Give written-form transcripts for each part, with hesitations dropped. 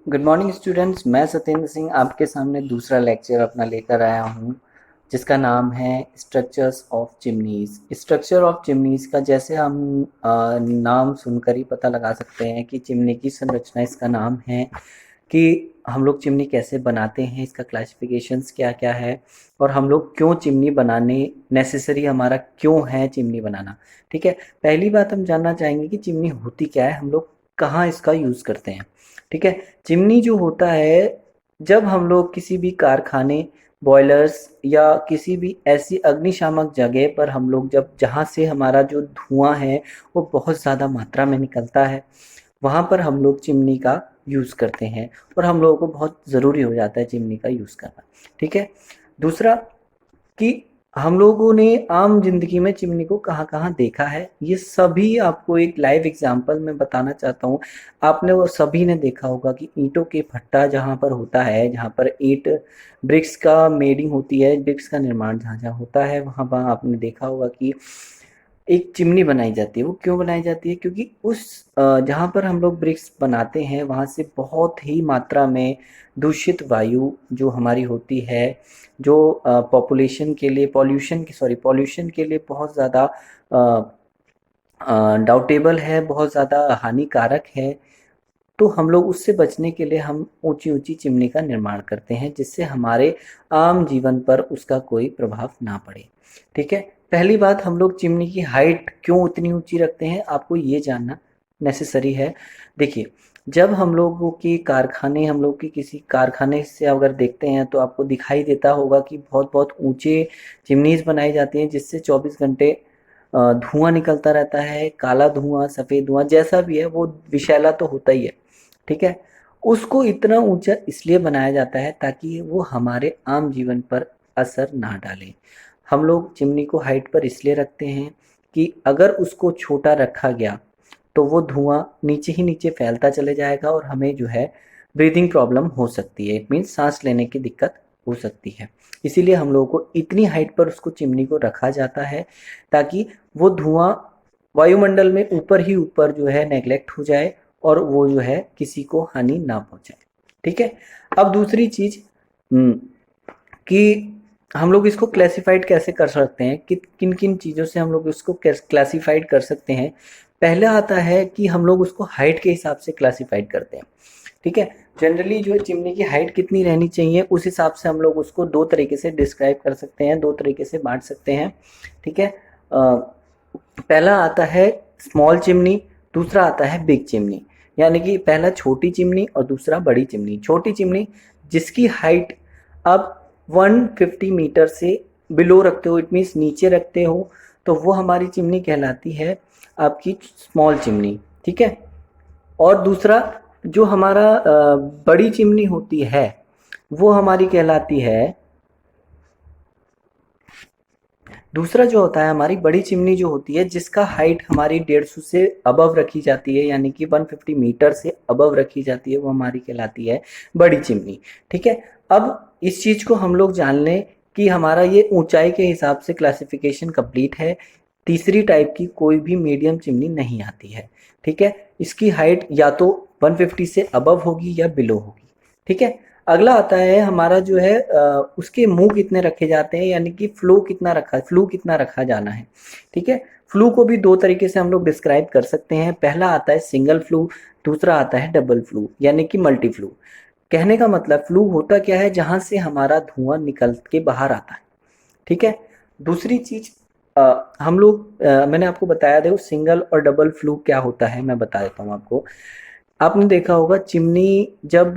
Good morning students. मैं सत्येंद्र सिंह आपके सामने दूसरा लेक्चर अपना लेकर आया हूँ, जिसका नाम है structures of chimneys. Structure of chimneys का जैसे हम नाम सुनकर ही पता लगा सकते हैं कि चिमनी की संरचना इसका नाम है कि हम लोग चिमनी कैसे बनाते हैं, इसका क्लासिफिकेशंस क्या क्या है और हम लोग क्यों चिमनी बनाने नेसेसरी हमारा क्यों है चिमनी बनाना। ठीक है, पहली बात हम जानना चाहेंगे कि चिमनी होती क्या है, हम लोग कहाँ इसका यूज़ करते हैं। ठीक है, चिमनी जो होता है, जब हम लोग किसी भी कारखाने, बॉयलर्स या किसी भी ऐसी अग्निशामक जगह पर हम लोग जब जहाँ से हमारा जो धुआं है वो बहुत ज़्यादा मात्रा में निकलता है, वहाँ पर हम लोग चिमनी का यूज़ करते हैं और हम लोगों को बहुत ज़रूरी हो जाता है चिमनी का यूज़ करना। ठीक है, दूसरा कि हम लोगों ने आम जिंदगी में चिमनी को कहाँ कहाँ देखा है, ये सभी आपको एक लाइव एग्जांपल में बताना चाहता हूँ। आपने वो सभी ने देखा होगा कि ईंटों के भट्टा जहाँ पर होता है, जहाँ पर ईंट ब्रिक्स का मेडिंग होती है, ब्रिक्स का निर्माण जहाँ जहाँ होता है, वहाँ वहाँ आपने देखा होगा कि एक चिमनी बनाई जाती है। वो क्यों बनाई जाती है? क्योंकि उस जहाँ पर हम लोग ब्रिक्स बनाते हैं वहाँ से बहुत ही मात्रा में दूषित वायु जो हमारी होती है, जो पॉपुलेशन के लिए पॉल्यूशन के लिए बहुत ज़्यादा डाउटेबल है, बहुत ज़्यादा हानिकारक है। तो हम लोग उससे बचने के लिए हम ऊंची ऊंची चिमनी का निर्माण करते हैं, जिससे हमारे आम जीवन पर उसका कोई प्रभाव ना पड़े। ठीक है, पहली बात, हम लोग चिमनी की हाइट क्यों उतनी ऊंची रखते हैं, आपको ये जानना नेसेसरी है। देखिए, जब हम लोगों की कारखाने, हम लोग की किसी कारखाने से अगर देखते हैं तो आपको दिखाई देता होगा कि बहुत बहुत ऊंचे चिमनीज बनाई जाती हैं, जिससे 24 घंटे धुआं निकलता रहता है। काला धुआं, सफ़ेद धुआं, जैसा भी है वो विषैला तो होता ही है। ठीक है, उसको इतना ऊंचा इसलिए बनाया जाता है ताकि वो हमारे आम जीवन पर असर ना डाले। हम लोग चिमनी को हाइट पर इसलिए रखते हैं कि अगर उसको छोटा रखा गया तो वो धुआं नीचे ही नीचे फैलता चले जाएगा और हमें जो है ब्रीदिंग प्रॉब्लम हो सकती है। इट मीन्स सांस लेने की दिक्कत हो सकती है। इसीलिए हम लोगों को इतनी हाइट पर उसको चिमनी को रखा जाता है ताकि वो धुआं वायुमंडल में ऊपर ही ऊपर जो है नेग्लेक्ट हो जाए और वो जो है किसी को हानि ना पहुंचाए। ठीक है, अब दूसरी चीज कि हम लोग इसको क्लासिफाइड कैसे कर सकते हैं, कि किन किन चीज़ों से हम लोग इसको क्लासिफाइड कर सकते हैं। पहला आता है कि हम लोग उसको हाइट के हिसाब से क्लासिफाइड करते हैं। ठीक है, जनरली जो है चिमनी की हाइट कितनी रहनी चाहिए, उस हिसाब से हम लोग उसको दो तरीके से डिस्क्राइब कर सकते हैं, दो तरीके से बांट सकते हैं। ठीक है, पहला आता है स्मॉल चिमनी, दूसरा आता है बिग चिमनी। यानी कि पहला छोटी चिमनी और दूसरा बड़ी चिमनी। छोटी चिमनी जिसकी हाइट आप 150 मीटर से बिलो रखते हो, इट मीन्स नीचे रखते हो, तो वो हमारी चिमनी कहलाती है आपकी स्मॉल चिमनी। ठीक है, और दूसरा जो हमारा बड़ी चिमनी होती है वो हमारी कहलाती है, दूसरा जो होता है हमारी बड़ी चिमनी जो होती है, जिसका हाइट हमारी 150 से अबव रखी जाती है, यानी कि 150 मीटर से अबव रखी जाती है, वो हमारी कहलाती है बड़ी चिमनी। ठीक है, अब इस चीज को हम लोग जान लें कि हमारा ये ऊंचाई के हिसाब से क्लासिफिकेशन कंप्लीट है। तीसरी टाइप की कोई भी मीडियम चिमनी नहीं आती है। ठीक है, इसकी हाइट या तो 150 से अबव होगी या बिलो होगी। ठीक है, अगला आता है हमारा जो है उसके मुंह कितने रखे जाते हैं, यानी कि फ्लू कितना रखा जाना है। ठीक है, फ्लू को भी दो तरीके से हम लोग डिस्क्राइब कर सकते हैं। पहला आता है सिंगल फ्लू, दूसरा आता है डबल फ्लू यानी कि मल्टी फ्लू। कहने का मतलब फ्लू होता क्या है, जहां से हमारा धुआं निकल के बाहर आता है। ठीक है, दूसरी चीज हम लोग मैंने आपको बताया था सिंगल और डबल फ्लू क्या होता है, मैं बता देता हूँ आपको। आपने देखा होगा चिमनी जब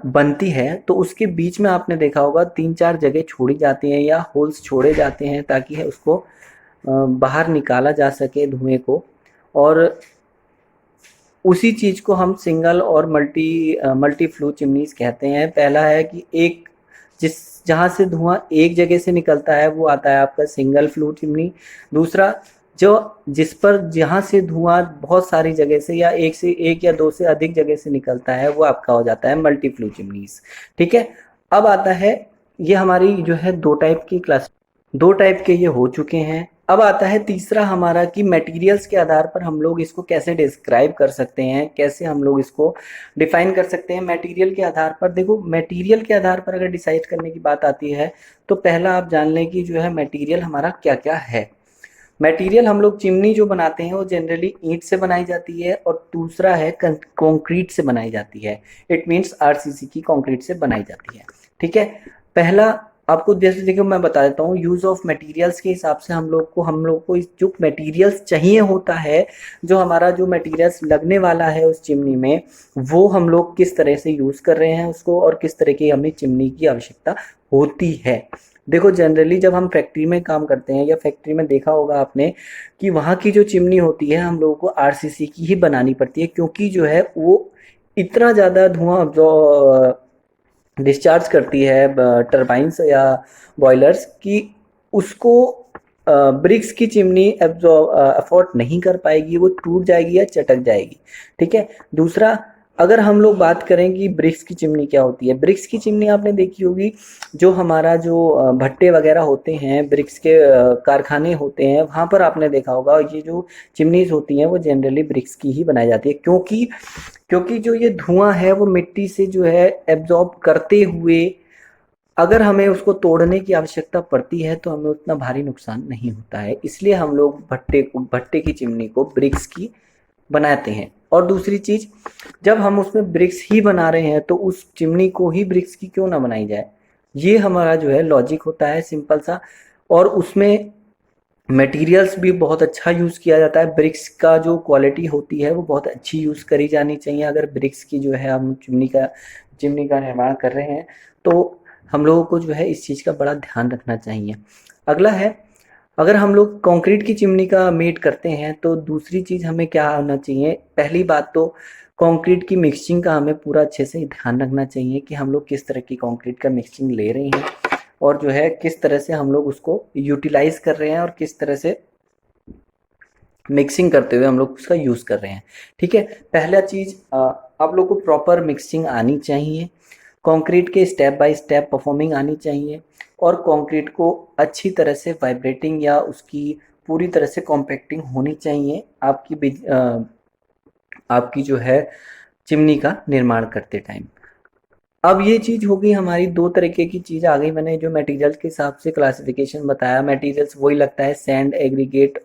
बनती है तो उसके बीच में आपने देखा होगा 3-4 जगह छोड़ी जाती हैं या होल्स छोड़े जाते हैं ताकि है उसको बाहर निकाला जा सके धुएं को। और उसी चीज को हम सिंगल और मल्टी फ्लू चिमनीज कहते हैं। पहला है कि एक जिस जहां से धुआं एक जगह से निकलता है वो आता है आपका सिंगल फ्लू चिमनी। दूसरा जो जिस पर जहां से धुआं बहुत सारी जगह से या एक या दो से अधिक जगह से निकलता है वो आपका हो जाता है मल्टी फ्लू चिमनीज। ठीक है, अब आता है ये हमारी जो है दो टाइप के ये हो चुके हैं। अब आता है तीसरा हमारा कि मटेरियल्स के आधार पर हम लोग इसको कैसे डिस्क्राइब कर सकते हैं, कैसे हम लोग इसको डिफाइन कर सकते हैं। मटेरियल के आधार पर देखो, मटेरियल के आधार पर अगर डिसाइड करने की बात आती है तो पहला आप जान लें कि जो है मटेरियल हमारा क्या क्या है। मटेरियल हम लोग चिमनी जो बनाते हैं वो जनरली ईंट से बनाई जाती है, और दूसरा है कंक्रीट से बनाई जाती है। इट मीन्स आरसीसी की कंक्रीट से बनाई जाती है। ठीक है, पहला आपको जैसे देखो मैं बता देता हूँ, यूज ऑफ मटेरियल्स के हिसाब से हम लोग को जो मटेरियल्स चाहिए होता है, जो हमारा जो मटेरियल्स लगने वाला है उस चिमनी में, वो हम लोग किस तरह से यूज कर रहे हैं उसको, और किस तरह की हमें चिमनी की आवश्यकता होती है। देखो जनरली जब हम फैक्ट्री में काम करते हैं, या फैक्ट्री में देखा होगा आपने कि वहाँ की जो चिमनी होती है हम लोगों को आरसीसी की ही बनानी पड़ती है, क्योंकि जो है वो इतना ज़्यादा धुआं डिस्चार्ज करती है टरबाइन्स या बॉयलर्स, कि उसको ब्रिक्स की चिमनी अफोर्ड नहीं कर पाएगी, वो टूट जाएगी या चटक जाएगी। ठीक है, दूसरा अगर हम लोग बात करें कि ब्रिक्स की चिमनी क्या होती है, ब्रिक्स की चिमनी आपने देखी होगी, जो हमारा जो भट्टे वगैरह होते हैं, ब्रिक्स के कारखाने होते हैं, वहाँ पर आपने देखा होगा ये जो चिमनीज होती हैं वो जनरली ब्रिक्स की ही बनाई जाती है, क्योंकि क्योंकि जो ये धुआं है वो मिट्टी से जो है एब्जॉर्ब करते हुए, अगर हमें उसको तोड़ने की आवश्यकता पड़ती है तो हमें उतना भारी नुकसान नहीं होता है, इसलिए हम लोग भट्टे की चिमनी को ब्रिक्स की बनाते हैं। और दूसरी चीज, जब हम उसमें ब्रिक्स ही बना रहे हैं तो उस चिमनी को ही ब्रिक्स की क्यों ना बनाई जाए, ये हमारा जो है लॉजिक होता है सिंपल सा। और उसमें मटेरियल्स भी बहुत अच्छा यूज़ किया जाता है, ब्रिक्स का जो क्वालिटी होती है वो बहुत अच्छी यूज़ करी जानी चाहिए। अगर ब्रिक्स की जो है हम चिमनी का निर्माण कर रहे हैं तो हम लोगों को जो है इस चीज़ का बड़ा ध्यान रखना चाहिए। अगला है, अगर हम लोग कंक्रीट की चिमनी का मेट करते हैं तो दूसरी चीज़ हमें क्या होना चाहिए, पहली बात तो कंक्रीट की मिक्सिंग का हमें पूरा अच्छे से ध्यान रखना चाहिए कि हम लोग किस तरह की कंक्रीट का मिक्सिंग ले रहे हैं, और जो है किस तरह से हम लोग उसको यूटिलाइज कर रहे हैं, और किस तरह से मिक्सिंग करते हुए हम लोग उसका यूज़ कर रहे हैं। ठीक है, पहला चीज़ आप लोग को प्रॉपर मिक्सिंग आनी चाहिए, कंक्रीट के स्टेप बाय स्टेप परफॉर्मिंग आनी चाहिए, और कंक्रीट को अच्छी तरह से वाइब्रेटिंग या उसकी पूरी तरह से कॉम्पैक्टिंग होनी चाहिए आपकी जो है चिमनी का निर्माण करते टाइम। अब ये चीज़ हो गई हमारी, दो तरीके की चीज़ आ गई, मैंने जो मटेरियल के हिसाब से क्लासिफिकेशन बताया। मटेरियल्स वही लगता है, सैंड, एग्रीगेट,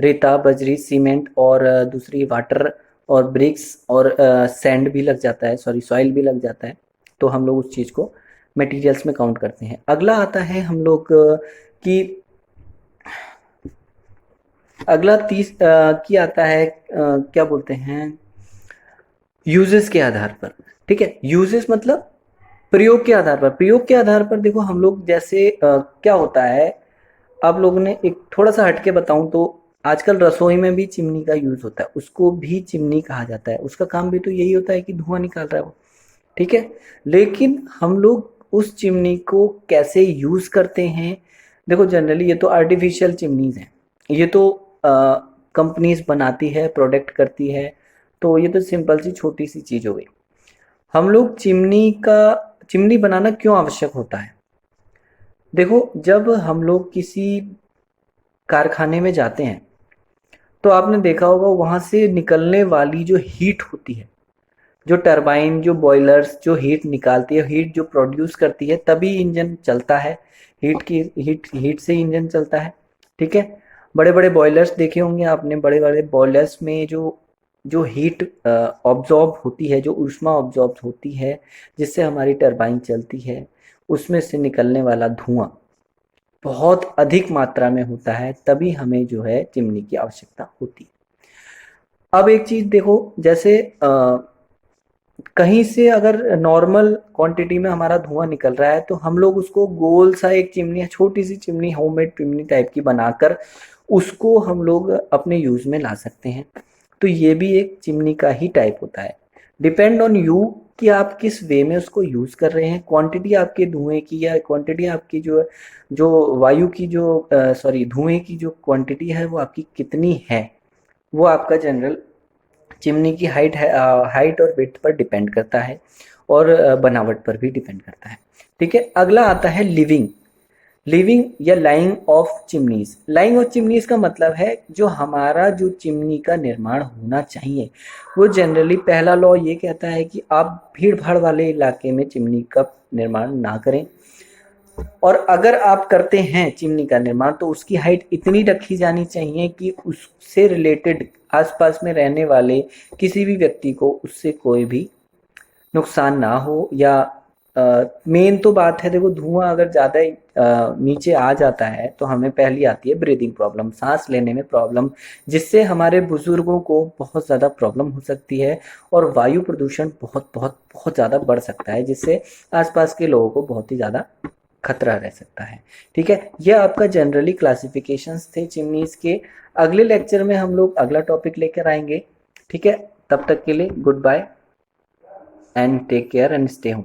रेता, बजरी, सीमेंट, और दूसरी वाटर और ब्रिक्स, और सैंड भी लग जाता है, सॉरी सॉइल भी लग जाता है, तो हम लोग उस चीज़ को मटेरियल्स में काउंट करते हैं। अगला आता है हम लोग की अगला तीस की आता है क्या बोलते हैं, यूजेस के आधार पर। ठीक है, यूजेस मतलब प्रयोग के आधार पर। प्रयोग के आधार पर देखो हम लोग जैसे क्या होता है, आप लोगों ने एक थोड़ा सा हटके बताऊं तो आजकल रसोई में भी चिमनी का यूज होता है, उसको भी चिमनी कहा जाता है, उसका काम भी तो यही होता है कि धुआं निकाल रहा है वो। ठीक है, लेकिन हम लोग उस चिमनी को कैसे यूज करते हैं, देखो जनरली ये तो आर्टिफिशियल चिमनीज हैं, ये तो कंपनीज बनाती है, प्रोडक्ट करती है, तो ये तो सिंपल सी छोटी सी चीज हो गई। हम लोग चिमनी बनाना क्यों आवश्यक होता है, देखो जब हम लोग किसी कारखाने में जाते हैं तो आपने देखा होगा वहां से निकलने वाली जो हीट होती है, जो टरबाइन, जो बॉयलर्स जो हीट निकालती है, हीट जो प्रोड्यूस करती है, तभी इंजन चलता है। हीट से इंजन चलता है। ठीक है, बड़े बड़े बॉयलर्स देखे होंगे आपने, बड़े बड़े बॉयलर्स में जो जो हीट ऑब्जॉर्ब होती है, जो ऊष्मा ऑब्जॉर्ब होती है, जिससे हमारी टरबाइन चलती है, उसमें से निकलने वाला धुआं बहुत अधिक मात्रा में होता है, तभी हमें जो है चिमनी की आवश्यकता होती है। अब एक चीज देखो, जैसे कहीं से अगर नॉर्मल क्वांटिटी में हमारा धुआं निकल रहा है तो हम लोग उसको गोल सा एक चिमनी, छोटी सी चिमनी, होममेड चिमनी टाइप की बनाकर उसको हम लोग अपने यूज में ला सकते हैं। तो ये भी एक चिमनी का ही टाइप होता है। डिपेंड ऑन यू कि आप किस वे में उसको यूज कर रहे हैं, क्वांटिटी आपके धुएं की या क्वांटिटी आपकी जो जो वायु की जो सॉरी धुएं की जो क्वांटिटी है वो आपकी कितनी है, वो आपका जनरल चिमनी की हाइट और विड्थ पर डिपेंड करता है, और बनावट पर भी डिपेंड करता है। ठीक है, अगला आता है लिविंग। लिविंग या lying of chimneys. Lying of chimneys का मतलब है जो हमारा जो चिमनी का निर्माण होना चाहिए वो जनरली पहला लॉ ये कहता है कि आप भीड़ भाड़ वाले इलाके में चिमनी का निर्माण ना करें, और अगर आप करते हैं चिमनी का निर्माण तो उसकी हाइट इतनी रखी जानी चाहिए कि उससे रिलेटेड आसपास में रहने वाले किसी भी व्यक्ति को उससे कोई भी नुकसान ना हो। या मेन तो बात है, देखो धुआं अगर ज़्यादा नीचे आ जाता है तो हमें पहली आती है ब्रीदिंग प्रॉब्लम, सांस लेने में प्रॉब्लम, जिससे हमारे बुजुर्गों को बहुत ज़्यादा प्रॉब्लम हो सकती है और वायु प्रदूषण बहुत बहुत बहुत ज़्यादा बढ़ सकता है, जिससे आसपास के लोगों को बहुत ही ज़्यादा खतरा रह सकता है। ठीक है, ये आपका जनरली क्लासिफिकेशंस थे चिमनीज के। अगले लेक्चर में हम लोग अगला टॉपिक लेकर आएंगे। ठीक है, तब तक के लिए goodbye and take care and stay home.